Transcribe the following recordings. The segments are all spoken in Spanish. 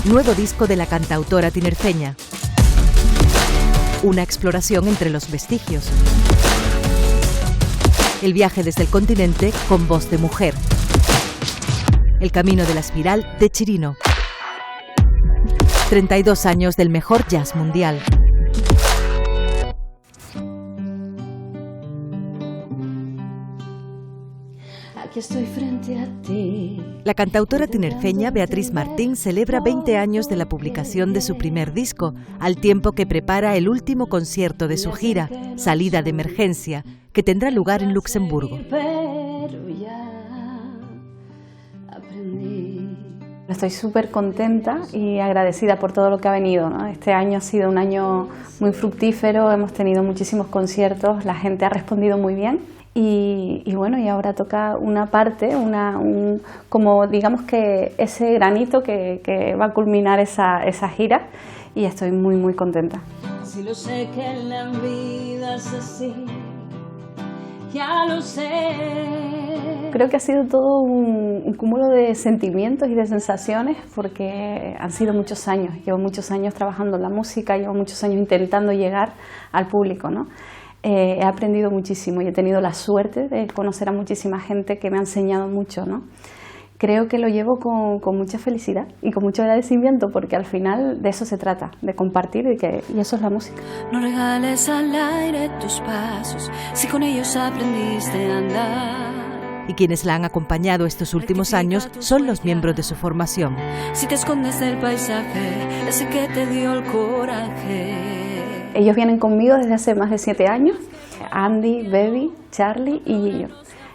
nuevo disco de la cantautora tinerfeña. Una exploración entre los vestigios. El viaje desde el continente con voz de mujer. El camino de la espiral de Chirino. 32 años del mejor jazz mundial. Aquí estoy frente a ti. La cantautora tinerfeña Beatriz Martín celebra 20 años de la publicación de su primer disco, al tiempo que prepara el último concierto de su gira, Salida de Emergencia, que tendrá lugar en Luxemburgo. Estoy súper contenta y agradecida por todo lo que ha venido, ¿no? Este año ha sido un año muy fructífero, hemos tenido muchísimos conciertos, la gente ha respondido muy bien y bueno, y ahora toca una parte, como digamos que ese granito que va a culminar esa gira y estoy muy muy contenta. Si lo sé que la vida es así, ya lo sé. Creo que ha sido todo un cúmulo de sentimientos y de sensaciones porque han sido muchos años. Llevo muchos años trabajando en la música, llevo muchos años intentando llegar al público, ¿no? He aprendido muchísimo y he tenido la suerte de conocer a muchísima gente que me ha enseñado mucho, ¿no? Creo que lo llevo con mucha felicidad y con mucho agradecimiento porque al final de eso se trata, de compartir y eso es la música. No regales al aire tus pasos, si con ellos aprendiste a andar. Y quienes la han acompañado estos últimos años son los miembros de su formación. Si te escondes del paisaje, ese que te dio el coraje. Ellos vienen conmigo desde hace más de 7 años, Andy, Baby, Charlie y Gillo.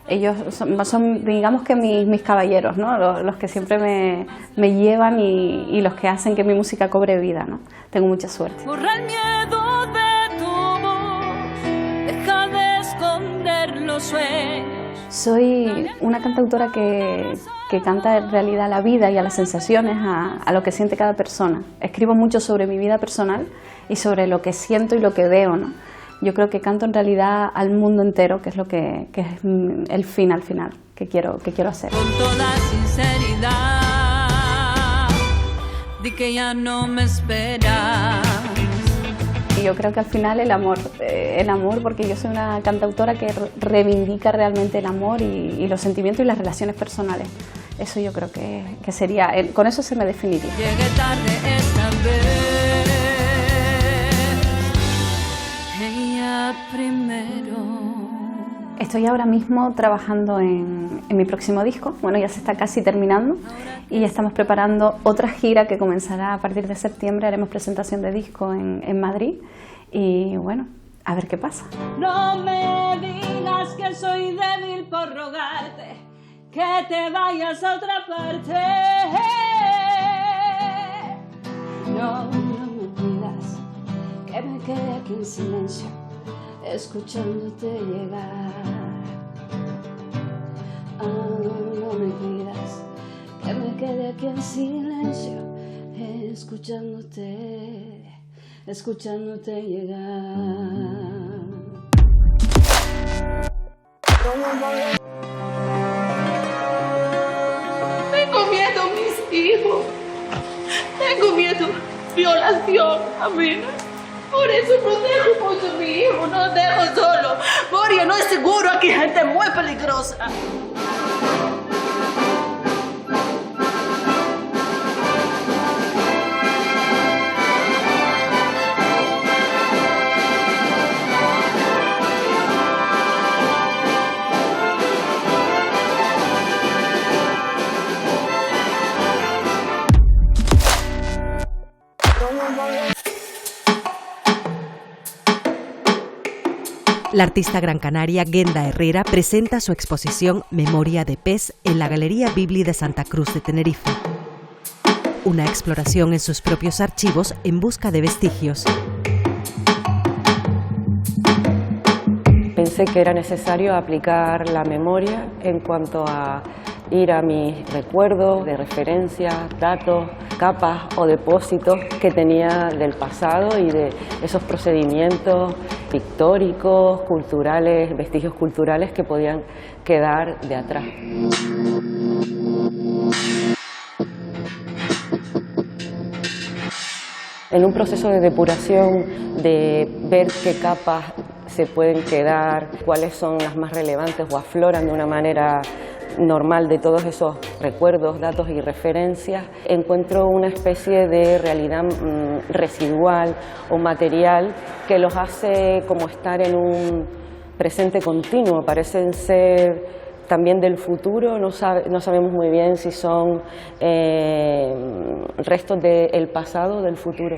Ellos son digamos que mis caballeros, ¿no? Los que siempre me llevan y los que hacen que mi música cobre vida, ¿no? Tengo mucha suerte. Borra el miedo de tu voz, deja de esconder los sueños. Soy una cantautora que canta en realidad a la vida y a las sensaciones, a lo que siente cada persona. Escribo mucho sobre mi vida personal y sobre lo que siento y lo que veo, ¿no? Yo creo que canto en realidad al mundo entero, que es lo que es el fin al final que quiero hacer. Con toda sinceridad, di que ya no me esperas. Y yo creo que al final el amor, porque yo soy una cantautora que reivindica realmente el amor y los sentimientos y las relaciones personales. Eso yo creo que sería, con eso se me definiría. Llegué tarde esta vez, ella primero. Estoy ahora mismo trabajando en mi próximo disco, bueno, ya se está casi terminando y estamos preparando otra gira que comenzará a partir de septiembre, haremos presentación de disco en Madrid y bueno, a ver qué pasa. No me digas que soy débil por rogarte, que te vayas a otra parte. No me pidas que me quede aquí en silencio, escuchándote llegar. No me pidas que me quede aquí en silencio, escuchándote llegar. Tengo miedo, mis hijos. Tengo miedo, violación, Amina. Por eso protejo mucho a mi hijo, no lo dejo solo. Moria, no es seguro, aquí hay gente muy peligrosa. La artista gran canaria Guenda Herrera presenta su exposición Memoria de Pez en la Galería Bibli de Santa Cruz de Tenerife. Una exploración en sus propios archivos en busca de vestigios. Pensé que era necesario aplicar la memoria en cuanto a ir a mis recuerdos de referencia, datos, capas o depósitos que tenía del pasado y de esos procedimientos pictóricos, culturales, vestigios culturales que podían quedar de atrás. en un proceso de depuración, de ver qué capas se pueden quedar, cuáles son las más relevantes o afloran de una manera normal de todos esos recuerdos, datos y referencias, encuentro una especie de realidad residual o material que los hace como estar en un presente continuo, parecen ser también del futuro, no sabemos muy bien si son restos del pasado o del futuro.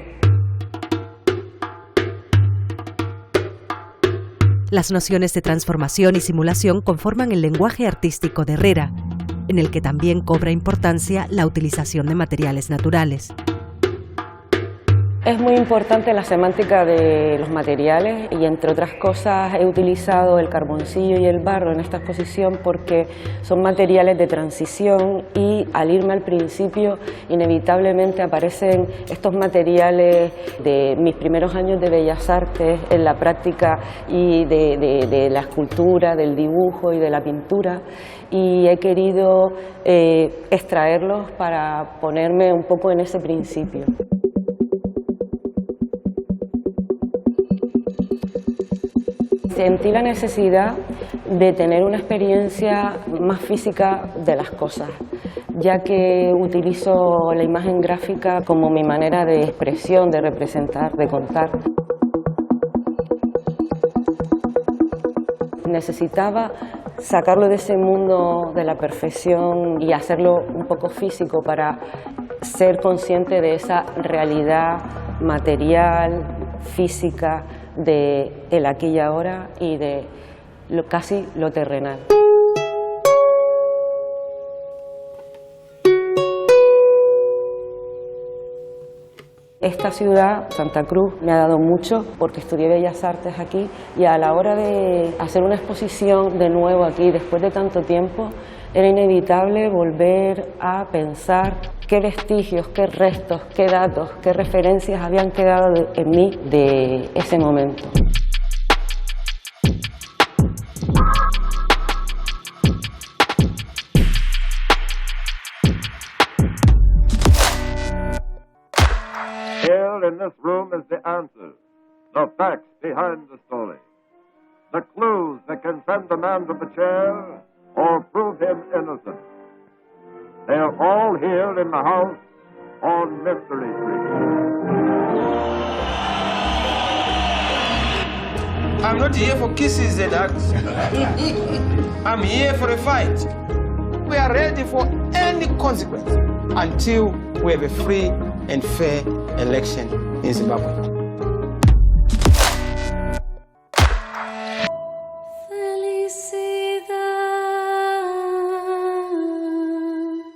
Las nociones de transformación y simulación conforman el lenguaje artístico de Herrera, en el que también cobra importancia la utilización de materiales naturales. Es muy importante la semántica de los materiales y, entre otras cosas, he utilizado el carboncillo y el barro en esta exposición porque son materiales de transición y, al irme al principio, inevitablemente aparecen estos materiales de mis primeros años de Bellas Artes en la práctica y de la escultura, del dibujo y de la pintura, y he querido extraerlos para ponerme un poco en ese principio. Sentí la necesidad de tener una experiencia más física de las cosas, ya que utilizo la imagen gráfica como mi manera de expresión, de representar, de contar. Necesitaba sacarlo de ese mundo de la perfección y hacerlo un poco físico para ser consciente de esa realidad material, física, de el aquí y ahora y de casi lo terrenal. Esta ciudad, Santa Cruz, me ha dado mucho porque estudié Bellas Artes aquí y a la hora de hacer una exposición de nuevo aquí, después de tanto tiempo, era inevitable volver a pensar qué vestigios, qué restos, qué datos, qué referencias habían quedado en mí de ese momento. Here in this room is the answers, the facts behind the story, the clues that can send the man to the chair or prove him innocent. They are all here in the house on Mystery Street. I'm not here for kisses and hugs. I'm here for a fight. We are ready for any consequence until we have a free and fair election in Zimbabwe.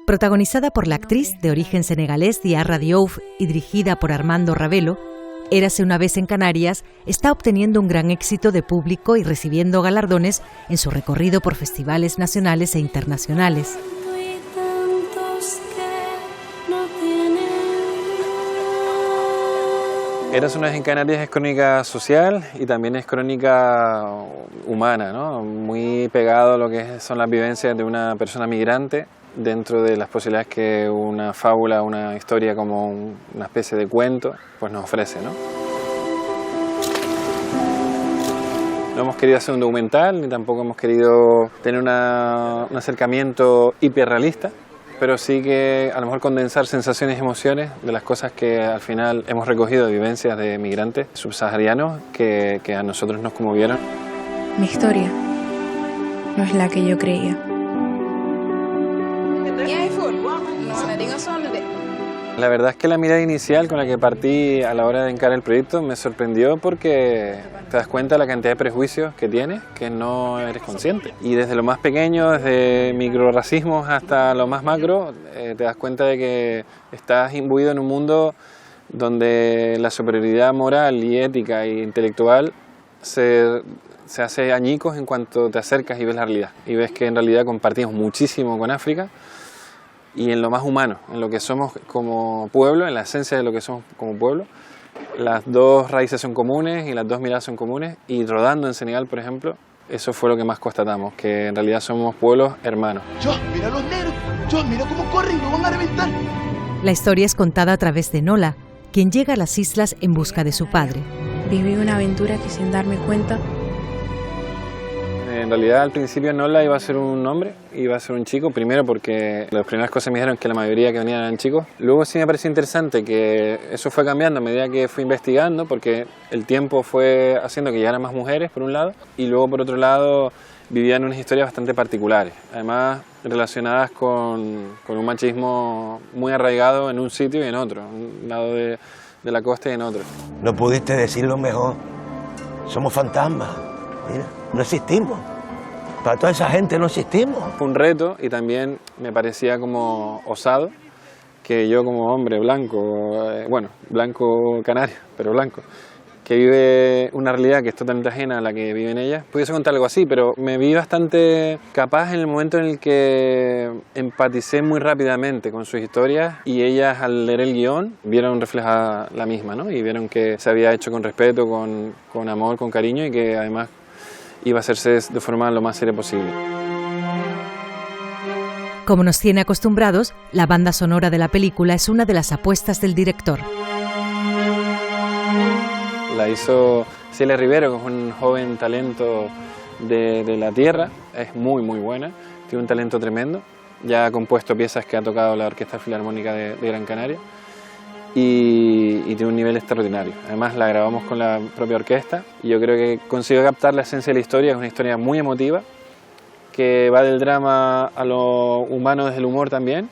Protagonizada por la actriz de origen senegalés Diarra Diouf y dirigida por Armando Ravelo, Érase una vez en Canarias está obteniendo un gran éxito de público y recibiendo galardones en su recorrido por festivales nacionales e internacionales. Érase una vez en Canarias es crónica social y también es crónica humana, ¿no? Muy pegado a lo que son las vivencias de una persona migrante dentro de las posibilidades que una fábula, una historia como una especie de cuento, pues nos ofrece, ¿no? No hemos querido hacer un documental, ni tampoco hemos querido tener un acercamiento hiperrealista, pero sí que a lo mejor condensar sensaciones y emociones de las cosas que al final hemos recogido de vivencias de migrantes subsaharianos que a nosotros nos conmovieron. Mi historia no es la que yo creía. La verdad es que la mirada inicial con la que partí a la hora de encarar el proyecto me sorprendió porque te das cuenta de la cantidad de prejuicios que tienes que no eres consciente. Y desde lo más pequeño, desde microrracismos hasta lo más macro, te das cuenta de que estás imbuido en un mundo donde la superioridad moral y ética e intelectual se hace añicos en cuanto te acercas y ves la realidad. Y ves que en realidad compartimos muchísimo con África y en lo más humano, en lo que somos como pueblo, en la esencia de lo que somos como pueblo. Las dos raíces son comunes y las dos miradas son comunes y rodando en Senegal, por ejemplo, eso fue lo que más constatamos, que en realidad somos pueblos hermanos. Mira los negros, mira cómo corren, lo van a reventar. La historia es contada a través de Nola, quien llega a las islas en busca de su padre. Viví una aventura que sin darme cuenta... En realidad al principio Nola iba a ser un hombre, iba a ser un chico, primero porque las primeras cosas me dijeron que la mayoría que venían eran chicos. Luego sí me pareció interesante que eso fue cambiando a medida que fui investigando, porque el tiempo fue haciendo que llegaran más mujeres por un lado, y luego por otro lado vivían unas historias bastante particulares, además relacionadas con un machismo muy arraigado en un sitio y en otro, en un lado de la costa y en otro. No pudiste decirlo mejor. Somos fantasmas. Mira, no existimos. Para toda esa gente no existimos. Fue un reto y también me parecía como osado que yo como hombre blanco, bueno, blanco canario, pero blanco, que vive una realidad que es totalmente ajena a la que viven ellas, pudiese contar algo así, pero me vi bastante capaz en el momento en el que empaticé muy rápidamente con sus historias y ellas al leer el guión vieron reflejada la misma, ¿no? Y vieron que se había hecho con respeto, con amor, con cariño y que además iba a hacerse de forma lo más seria posible. Como nos tiene acostumbrados, la banda sonora de la película es una de las apuestas del director. La hizo Celia Rivero, que es un joven talento de la tierra, es muy buena, tiene un talento tremendo, ya ha compuesto piezas que ha tocado la Orquesta Filarmónica de Gran Canaria y tiene un nivel extraordinario. Además la grabamos con la propia orquesta y yo creo que consiguió captar la esencia de la historia, es una historia muy emotiva, que va del drama a lo humano desde el humor también,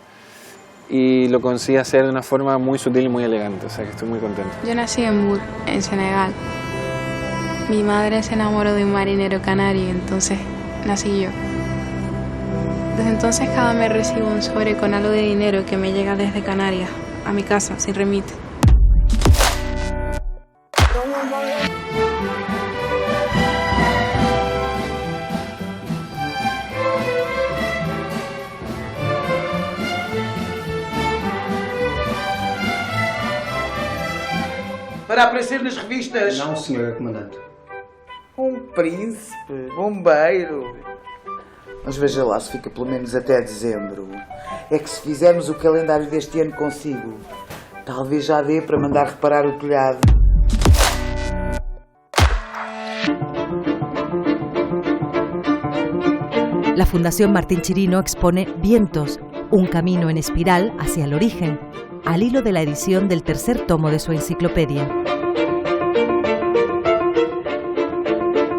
y lo consigue hacer de una forma muy sutil y muy elegante, o sea que estoy muy contento. Yo nací en Bur, en Senegal. Mi madre se enamoró de un marinero canario, entonces nací yo. Desde entonces cada mes recibo un sobre con algo de dinero que me llega desde Canarias a mi casa sin remite. Para aparecer nas revistas. Não, senhor comandante. Príncipe, bombeiro. Mas veja lá se fica pelo menos até dezembro. É que se fizermos o calendário deste ano consigo, talvez já dê para mandar reparar o telhado. La Fundación Martín Chirino expone Vientos, un camino en espiral hacia el origen, al hilo de la edición del tercer tomo de su enciclopedia.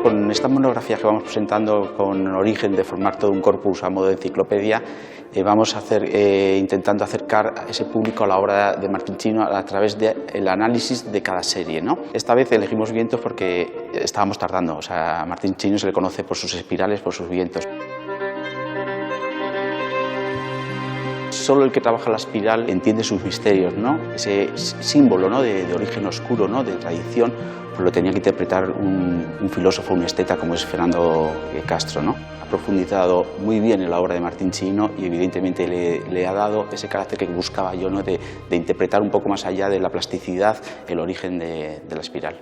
Con esta monografía que vamos presentando con origen de formar todo un corpus a modo de enciclopedia, vamos a intentando acercar a ese público a la obra de Martín Chirino a través del análisis de cada serie, ¿no? Esta vez elegimos Vientos porque estábamos tardando, o sea, a Martín Chirino se le conoce por sus espirales, por sus vientos. Solo el que trabaja la espiral entiende sus misterios, ¿no? Ese símbolo, ¿no? de origen oscuro, ¿no? De tradición, pues lo tenía que interpretar un filósofo, un esteta como es Fernando Castro, ¿no? Ha profundizado muy bien en la obra de Martín Chirino y evidentemente le ha dado ese carácter que buscaba yo, ¿no? de interpretar un poco más allá de la plasticidad el origen de la espiral.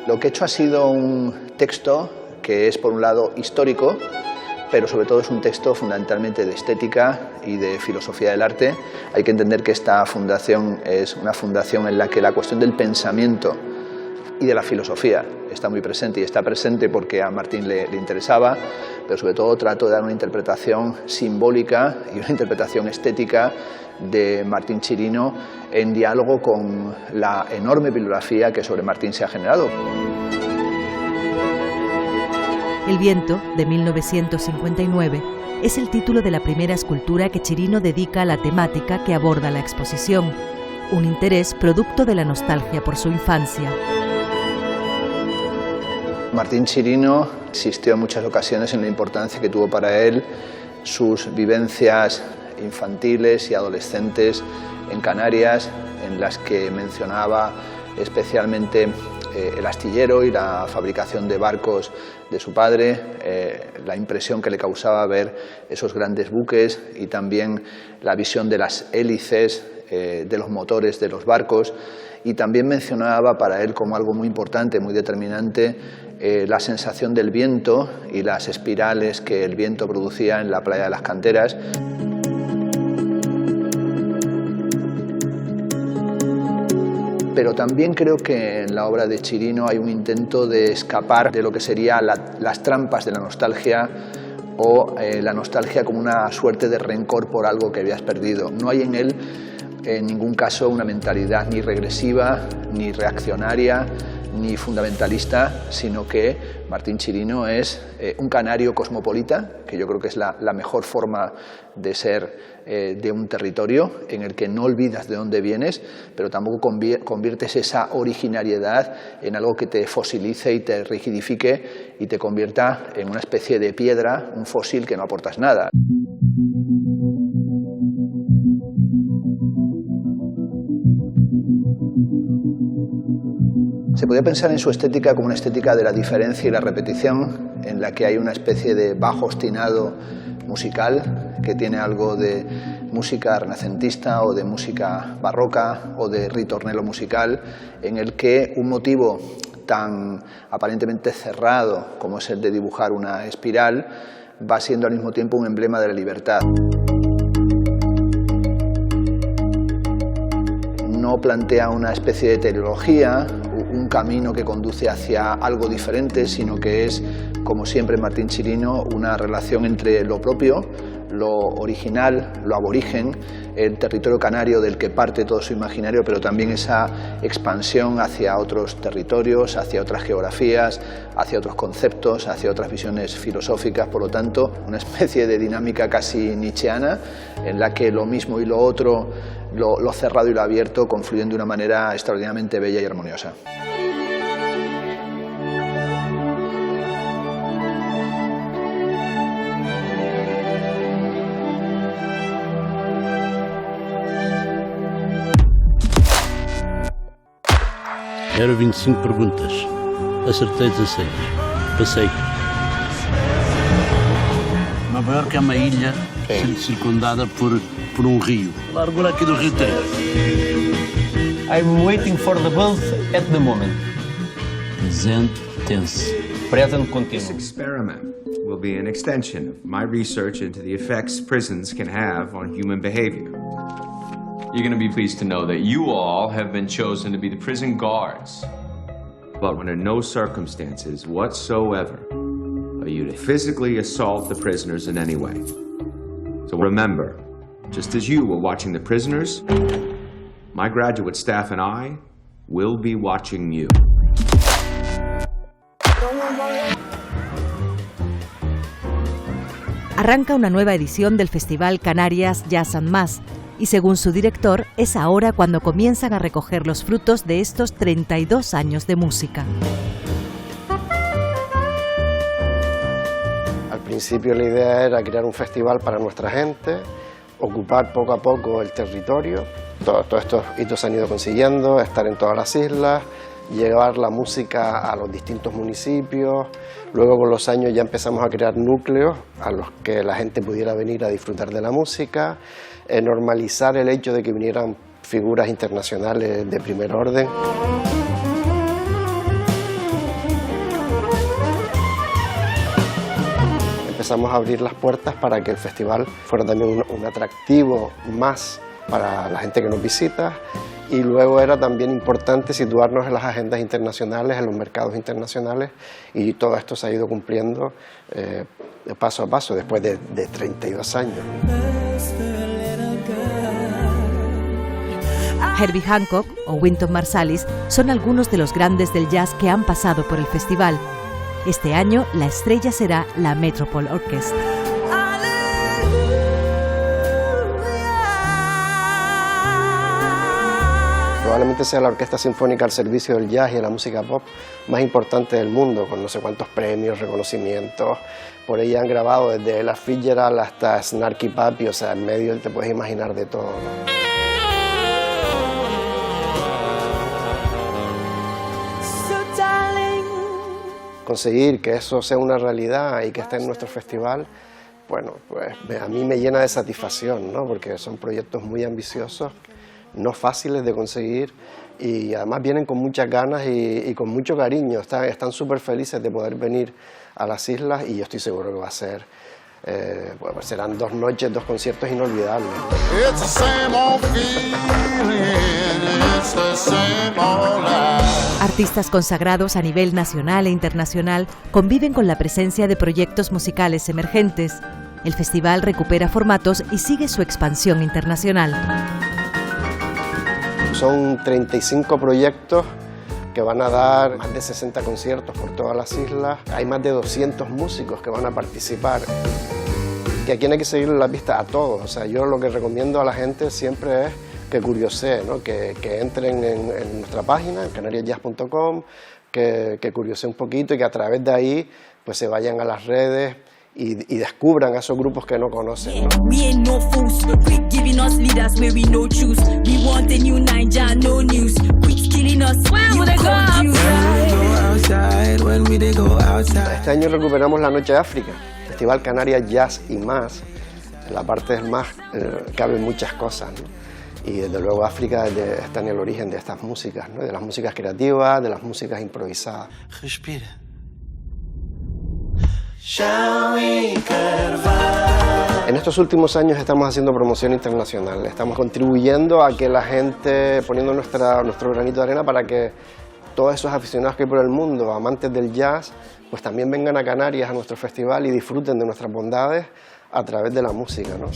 Lo que he hecho ha sido un texto que es por un lado histórico, pero sobre todo es un texto fundamentalmente de estética y de filosofía del arte. Hay que entender que esta fundación es una fundación en la que la cuestión del pensamiento y de la filosofía está muy presente, y está presente porque a Martín le interesaba, pero sobre todo trato de dar una interpretación simbólica y una interpretación estética de Martín Chirino en diálogo con la enorme bibliografía que sobre Martín se ha generado. El viento, de 1959, es el título de la primera escultura que Chirino dedica a la temática que aborda la exposición, un interés producto de la nostalgia por su infancia. Martín Chirino insistió en muchas ocasiones en la importancia que tuvo para él sus vivencias infantiles y adolescentes en Canarias, en las que mencionaba especialmente el astillero y la fabricación de barcos de su padre, la impresión que le causaba ver esos grandes buques y también la visión de las hélices, de los motores de los barcos, y también mencionaba para él como algo muy importante, muy determinante, la sensación del viento y las espirales que el viento producía en la playa de las Canteras. pero también creo que en la obra de Chirino hay un intento de escapar de lo que serían las trampas de la nostalgia o la nostalgia como una suerte de rencor por algo que habías perdido. No hay en él en ningún caso una mentalidad ni regresiva, ni reaccionaria, ni fundamentalista, sino que Martín Chirino es un canario cosmopolita, que yo creo que es la mejor forma de ser de un territorio en el que no olvidas de dónde vienes, pero tampoco conviertes esa originariedad en algo que te fosilice y te rigidifique y te convierta en una especie de piedra, un fósil que no aportas nada. Se podría pensar en su estética como una estética de la diferencia y la repetición, en la que hay una especie de bajo ostinado musical que tiene algo de música renacentista o de música barroca o de ritornello musical, en el que un motivo tan aparentemente cerrado como es el de dibujar una espiral va siendo al mismo tiempo un emblema de la libertad. No plantea una especie de teleología, un camino que conduce hacia algo diferente, sino que es, como siempre en Martín Chirino, una relación entre lo propio, lo original, lo aborigen, el territorio canario del que parte todo su imaginario, pero también esa expansión hacia otros territorios, hacia otras geografías, hacia otros conceptos, hacia otras visiones filosóficas. Por lo tanto, una especie de dinámica casi nietzscheana en la que lo mismo y lo otro, lo cerrado y lo abierto, confluyen de una manera extraordinariamente bella y armoniosa. Eram 25 perguntas. Acertei 16. Passei. Nova Iorque é uma ilha circundada por rio. A largura aqui do Rio Tejo. I'm waiting for the buzz at the moment. Present tense. Present continuous. This experiment will be an extension of my research into the effects prisons can have on human behavior. You're going to be pleased to know that you all have been chosen to be the prison guards. But under no circumstances whatsoever are you to physically assault the prisoners in any way. So remember, just as you were watching the prisoners, my graduate staff and I will be watching you. Arranca una nueva edición del Festival Canarias Jazz and Más, y según su director, es ahora cuando comienzan a recoger los frutos de estos 32 años de música. Al principio la idea era crear un festival para nuestra gente, ocupar poco a poco el territorio. Todos estos hitos se han ido consiguiendo, estar en todas las islas, llevar la música a los distintos municipios. Luego con los años ya empezamos a crear núcleos a los que la gente pudiera venir a disfrutar de la música, normalizar el hecho de que vinieran figuras internacionales de primer orden. Empezamos a abrir las puertas para que el festival fuera también un atractivo más para la gente que nos visita, y luego era también importante situarnos en las agendas internacionales, en los mercados internacionales, y todo esto se ha ido cumpliendo paso a paso después de 32 años. Herbie Hancock o Wynton Marsalis son algunos de los grandes del jazz que han pasado por el festival. Este año la estrella será la Metropole Orchestra. Probablemente sea la orquesta sinfónica al servicio del jazz y de la música pop más importante del mundo, con no sé cuántos premios, reconocimientos. Por ella han grabado desde Ella Fitzgerald hasta Snarky Puppy, o sea, en medio te puedes imaginar de todo, ¿no? Conseguir que eso sea una realidad y que esté en nuestro festival, bueno, pues a mí me llena de satisfacción, ¿no? Porque son proyectos muy ambiciosos, no fáciles de conseguir, y además vienen con muchas ganas y con mucho cariño. Están súper felices de poder venir a las islas, y yo estoy seguro que va a ser Pues serán 2 noches, 2 conciertos inolvidables. Artistas consagrados a nivel nacional e internacional conviven con la presencia de proyectos musicales emergentes. El festival recupera formatos y sigue su expansión internacional. Son 35 proyectos que van a dar más de 60 conciertos por todas las islas. Hay más de 200 músicos que van a participar. Que aquí hay que seguir la pista a todos. O sea, yo lo que recomiendo a la gente siempre es que curiosee, ¿no? que entren en nuestra página, en canariasjazz.com, que curioseen un poquito y que a través de ahí pues se vayan a las redes y descubran a esos grupos que no conocen, ¿no? Este año recuperamos la Noche de África, Festival Canarias Jazz y más. En la parte del más caben muchas cosas, ¿no? Y desde luego África está en el origen de estas músicas, ¿no? De las músicas creativas, de las músicas improvisadas. Respira. En estos últimos años estamos haciendo promoción internacional, estamos contribuyendo a que la gente, poniendo nuestro granito de arena para que todos esos aficionados que hay por el mundo, amantes del jazz, pues también vengan a Canarias a nuestro festival y disfruten de nuestras bondades a través de la música, ¿no?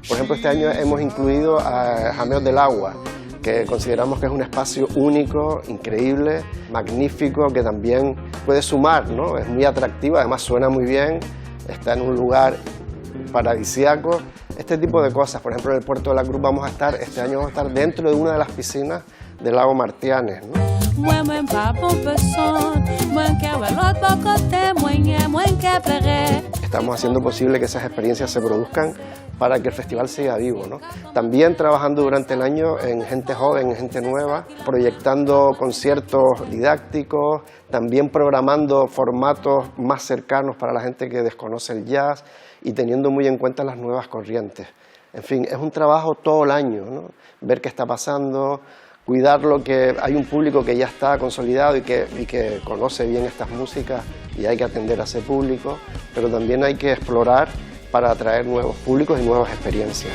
Por ejemplo, este año hemos incluido a Jameos del Agua, que consideramos que es un espacio único, increíble, magnífico, que también puede sumar, ¿no? Es muy atractivo, además suena muy bien, está en un lugar paradisíaco. Este tipo de cosas, por ejemplo, en el Puerto de la Cruz este año vamos a estar dentro de una de las piscinas del lago Martianes, ¿no? Estamos haciendo posible que esas experiencias se produzcan para que el festival siga vivo, ¿no? También trabajando durante el año en gente joven, en gente nueva, proyectando conciertos didácticos, también programando formatos más cercanos para la gente que desconoce el jazz y teniendo muy en cuenta las nuevas corrientes. En fin, es un trabajo todo el año, ¿no? Ver qué está pasando, cuidarlo, que hay un público que ya está consolidado y que conoce bien estas músicas y hay que atender a ese público, pero también hay que explorar para atraer nuevos públicos y nuevas experiencias.